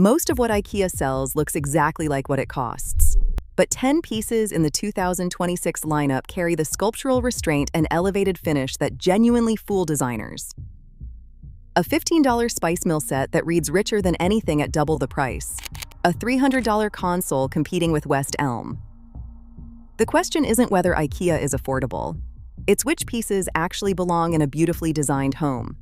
Most of what IKEA sells looks exactly like what it costs. But 10 pieces in the 2026 lineup carry the sculptural restraint and elevated finish that genuinely fool designers. A $15 spice mill set that reads richer than anything at double the price. A $300 console competing with West Elm. The question isn't whether IKEA is affordable. It's which pieces actually belong in a beautifully designed home.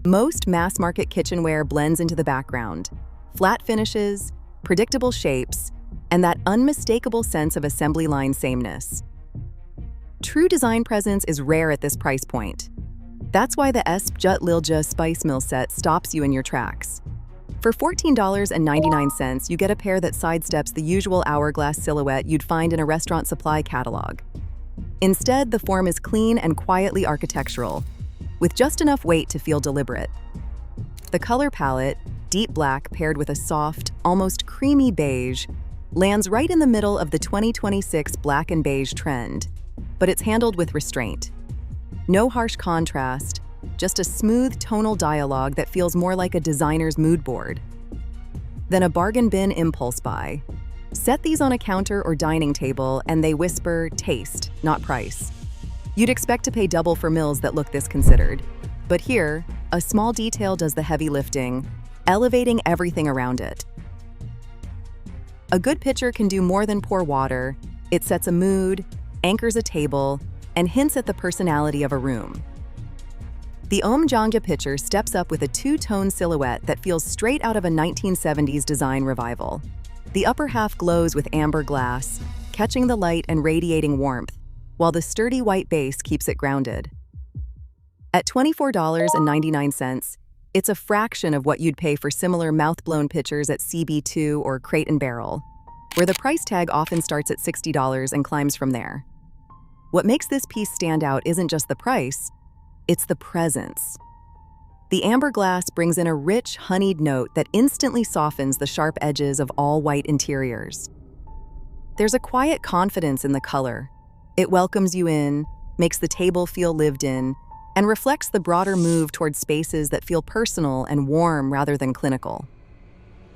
Most mass-market kitchenware blends into the background. Flat finishes, predictable shapes, and that unmistakable sense of assembly line sameness. True design presence is rare at this price point. That's why the Spjutlilja Spice Mill set stops you in your tracks. For $14.99, you get a pair that sidesteps the usual hourglass silhouette you'd find in a restaurant supply catalog. Instead, the form is clean and quietly architectural, with just enough weight to feel deliberate. The color palette, deep black paired with a soft, almost creamy beige, lands right in the middle of the 2026 black and beige trend, but it's handled with restraint. No harsh contrast, just a smooth tonal dialogue that feels more like a designer's mood board. Then a bargain bin impulse buy. Set these on a counter or dining table and they whisper taste, not price. You'd expect to pay double for mills that look this considered. But here, a small detail does the heavy lifting, elevating everything around it. A good pitcher can do more than pour water. It sets a mood, anchors a table, and hints at the personality of a room. The Janga pitcher steps up with a two-tone silhouette that feels straight out of a 1970s design revival. The upper half glows with amber glass, catching the light and radiating warmth, while the sturdy white base keeps it grounded. At $24.99, it's a fraction of what you'd pay for similar mouth-blown pitchers at CB2 or Crate & Barrel, where the price tag often starts at $60 and climbs from there. What makes this piece stand out isn't just the price, it's the presence. The amber glass brings in a rich, honeyed note that instantly softens the sharp edges of all white interiors. There's a quiet confidence in the color. It welcomes you in, makes the table feel lived in, and reflects the broader move toward spaces that feel personal and warm rather than clinical.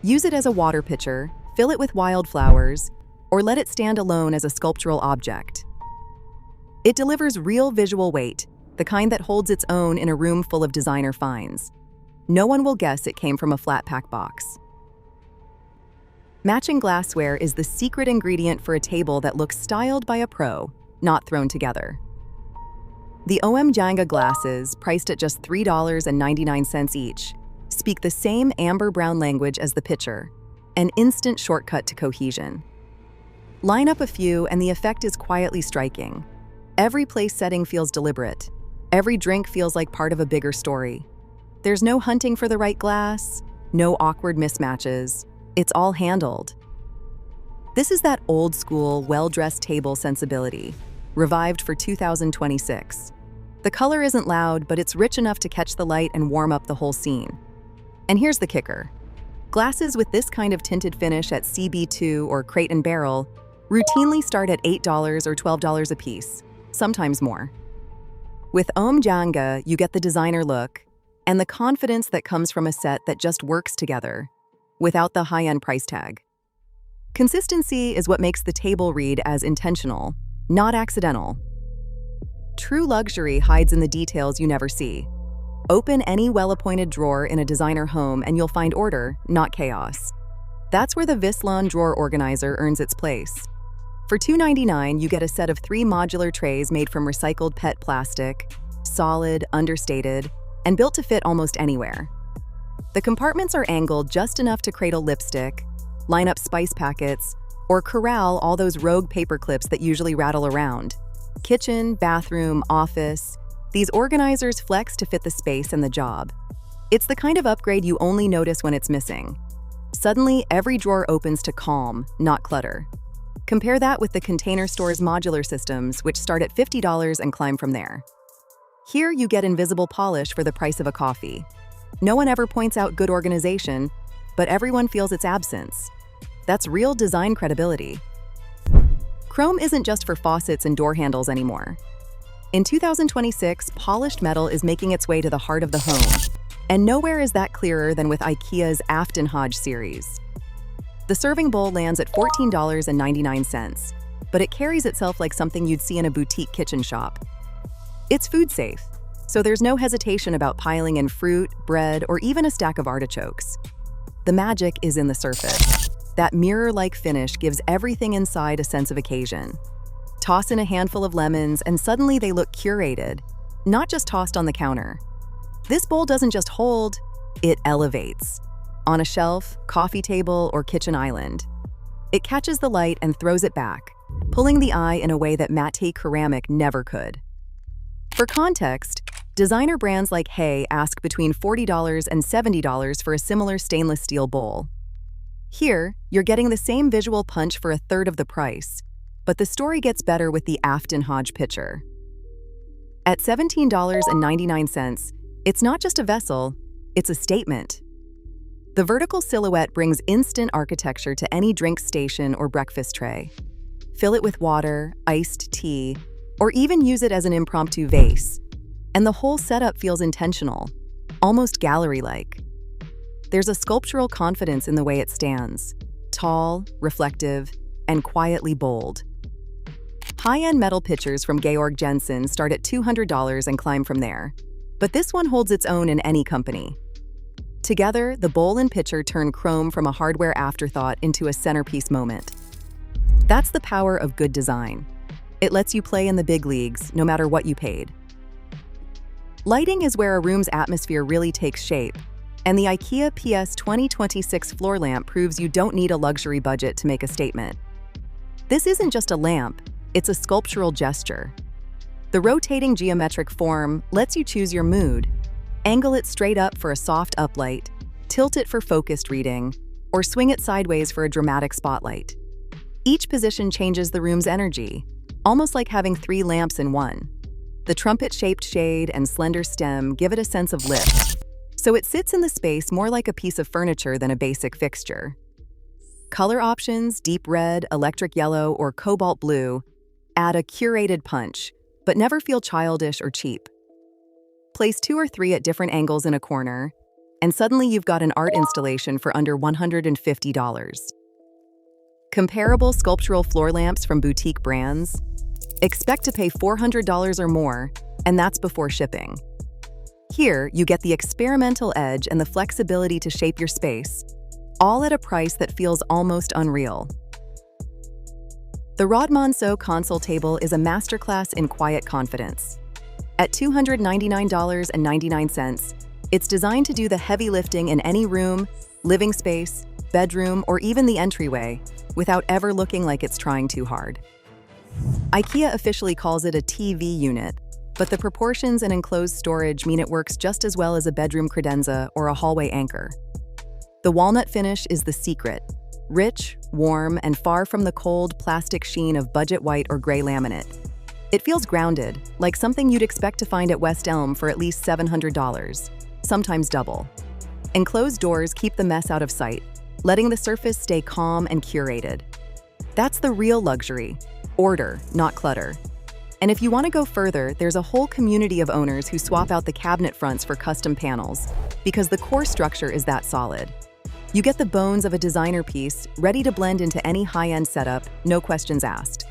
Use it as a water pitcher, fill it with wildflowers, or let it stand alone as a sculptural object. It delivers real visual weight, the kind that holds its own in a room full of designer finds. No one will guess it came from a flat pack box. Matching glassware is the secret ingredient for a table that looks styled by a pro, not thrown together. The Janga glasses, priced at just $3.99 each, speak the same amber-brown language as the pitcher, an instant shortcut to cohesion. Line up a few and the effect is quietly striking. Every place setting feels deliberate. Every drink feels like part of a bigger story. There's no hunting for the right glass, no awkward mismatches. It's all handled. This is that old-school, well-dressed table sensibility, revived for 2026. The color isn't loud, but it's rich enough to catch the light and warm up the whole scene. And here's the kicker. Glasses with this kind of tinted finish at CB2 or Crate & Barrel routinely start at $8 or $12 a piece, sometimes more. With Janga, you get the designer look and the confidence that comes from a set that just works together, without the high-end price tag. Consistency is what makes the table read as intentional, not accidental. True luxury hides in the details you never see. Open any well-appointed drawer in a designer home and you'll find order, not chaos. That's where the Vistlon drawer organizer earns its place. For $2.99, you get a set of 3 modular trays made from recycled PET plastic, solid, understated, and built to fit almost anywhere. The compartments are angled just enough to cradle lipstick, line up spice packets, or corral all those rogue paper clips that usually rattle around. Kitchen, bathroom, office, these organizers flex to fit the space and the job. It's the kind of upgrade you only notice when it's missing. Suddenly, every drawer opens to calm, not clutter. Compare that with the Container Store's modular systems, which start at $50 and climb from there. Here, you get invisible polish for the price of a coffee. No one ever points out good organization, but everyone feels its absence. That's real design credibility. Chrome isn't just for faucets and door handles anymore. In 2026, polished metal is making its way to the heart of the home. And nowhere is that clearer than with IKEA's Afton Hodge series. The serving bowl lands at $14.99, but it carries itself like something you'd see in a boutique kitchen shop. It's food safe, so there's no hesitation about piling in fruit, bread, or even a stack of artichokes. The magic is in the surface. That mirror-like finish gives everything inside a sense of occasion. Toss in a handful of lemons and suddenly they look curated, not just tossed on the counter. This bowl doesn't just hold, it elevates. On a shelf, coffee table, or kitchen island. It catches the light and throws it back, pulling the eye in a way that matte ceramic never could. For context, designer brands like Hay ask between $40 and $70 for a similar stainless steel bowl. Here, you're getting the same visual punch for a third of the price, but the story gets better with the Afton Hodge pitcher. At $17.99, it's not just a vessel, it's a statement. The vertical silhouette brings instant architecture to any drink station or breakfast tray. Fill it with water, iced tea, or even use it as an impromptu vase. And the whole setup feels intentional, almost gallery-like. There's a sculptural confidence in the way it stands, tall, reflective, and quietly bold. High-end metal pitchers from Georg Jensen start at $200 and climb from there, but this one holds its own in any company. Together, the bowl and pitcher turn chrome from a hardware afterthought into a centerpiece moment. That's the power of good design. It lets you play in the big leagues, no matter what you paid. Lighting is where a room's atmosphere really takes shape, and the IKEA PS 2026 floor lamp proves you don't need a luxury budget to make a statement. This isn't just a lamp, it's a sculptural gesture. The rotating geometric form lets you choose your mood. Angle it straight up for a soft uplight, tilt it for focused reading, or swing it sideways for a dramatic spotlight. Each position changes the room's energy, almost like having 3 lamps in one. The trumpet-shaped shade and slender stem give it a sense of lift, so it sits in the space more like a piece of furniture than a basic fixture. Color options, deep red, electric yellow, or cobalt blue, add a curated punch, but never feel childish or cheap. Place 2 or 3 at different angles in a corner, and suddenly you've got an art installation for under $150. Comparable sculptural floor lamps from boutique brands? Expect to pay $400 or more, and that's before shipping. Here, you get the experimental edge and the flexibility to shape your space, all at a price that feels almost unreal. The Radmanso console table is a masterclass in quiet confidence. At $299.99, it's designed to do the heavy lifting in any room, living space, bedroom, or even the entryway, without ever looking like it's trying too hard. IKEA officially calls it a TV unit, but the proportions and enclosed storage mean it works just as well as a bedroom credenza or a hallway anchor. The walnut finish is the secret, rich, warm, and far from the cold plastic sheen of budget white or gray laminate. It feels grounded, like something you'd expect to find at West Elm for at least $700, sometimes double. Enclosed doors keep the mess out of sight, letting the surface stay calm and curated. That's the real luxury, order, not clutter. And if you want to go further, there's a whole community of owners who swap out the cabinet fronts for custom panels, because the core structure is that solid. You get the bones of a designer piece, ready to blend into any high-end setup, no questions asked.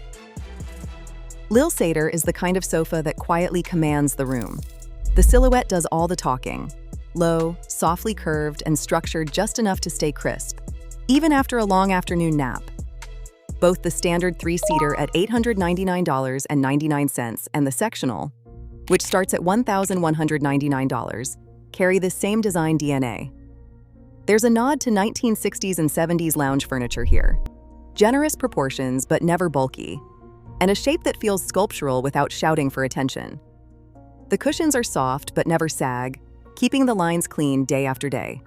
Lillesater is the kind of sofa that quietly commands the room. The silhouette does all the talking. Low, softly curved, and structured just enough to stay crisp, even after a long afternoon nap. Both the standard 3-seater at $899.99 and the sectional, which starts at $1,199, carry the same design DNA. There's a nod to 1960s and 70s lounge furniture here. Generous proportions, but never bulky, and a shape that feels sculptural without shouting for attention. The cushions are soft but never sag, keeping the lines clean day after day.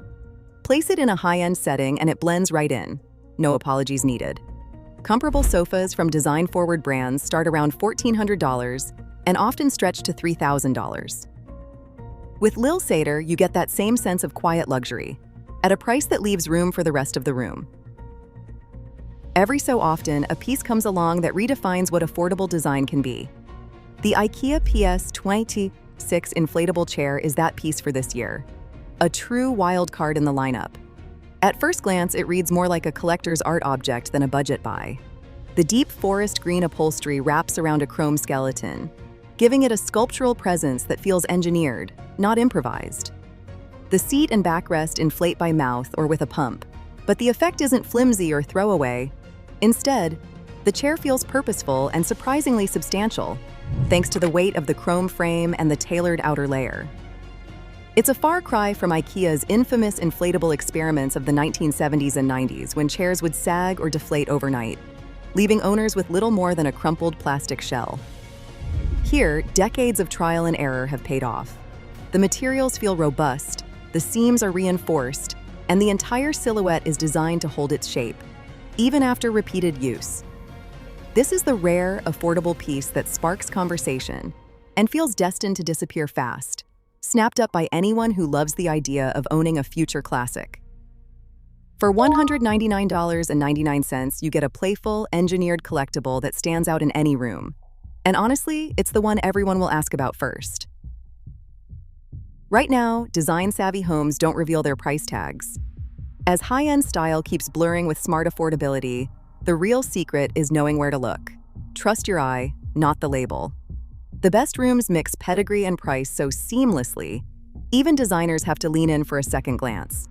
Place it in a high-end setting and it blends right in. No apologies needed. Comparable sofas from design-forward brands start around $1,400 and often stretch to $3,000. With Lillesater, you get that same sense of quiet luxury, at a price that leaves room for the rest of the room. Every so often, a piece comes along that redefines what affordable design can be. The IKEA PS 2026 inflatable chair is that piece for this year. a true wild card in the lineup. At first glance, it reads more like a collector's art object than a budget buy. The deep forest green upholstery wraps around a chrome skeleton, giving it a sculptural presence that feels engineered, not improvised. The seat and backrest inflate by mouth or with a pump, but the effect isn't flimsy or throwaway. Instead, the chair feels purposeful and surprisingly substantial, thanks to the weight of the chrome frame and the tailored outer layer. It's a far cry from IKEA's infamous inflatable experiments of the 1970s and 90s, when chairs would sag or deflate overnight, leaving owners with little more than a crumpled plastic shell. Here, decades of trial and error have paid off. The materials feel robust, the seams are reinforced, and the entire silhouette is designed to hold its shape, even after repeated use. This is the rare, affordable piece that sparks conversation and feels destined to disappear fast, snapped up by anyone who loves the idea of owning a future classic. For $199.99, you get a playful, engineered collectible that stands out in any room. And honestly, it's the one everyone will ask about first. Right now, design-savvy homes don't reveal their price tags. As high-end style keeps blurring with smart affordability, the real secret is knowing where to look. Trust your eye, not the label. The best rooms mix pedigree and price so seamlessly, even designers have to lean in for a second glance.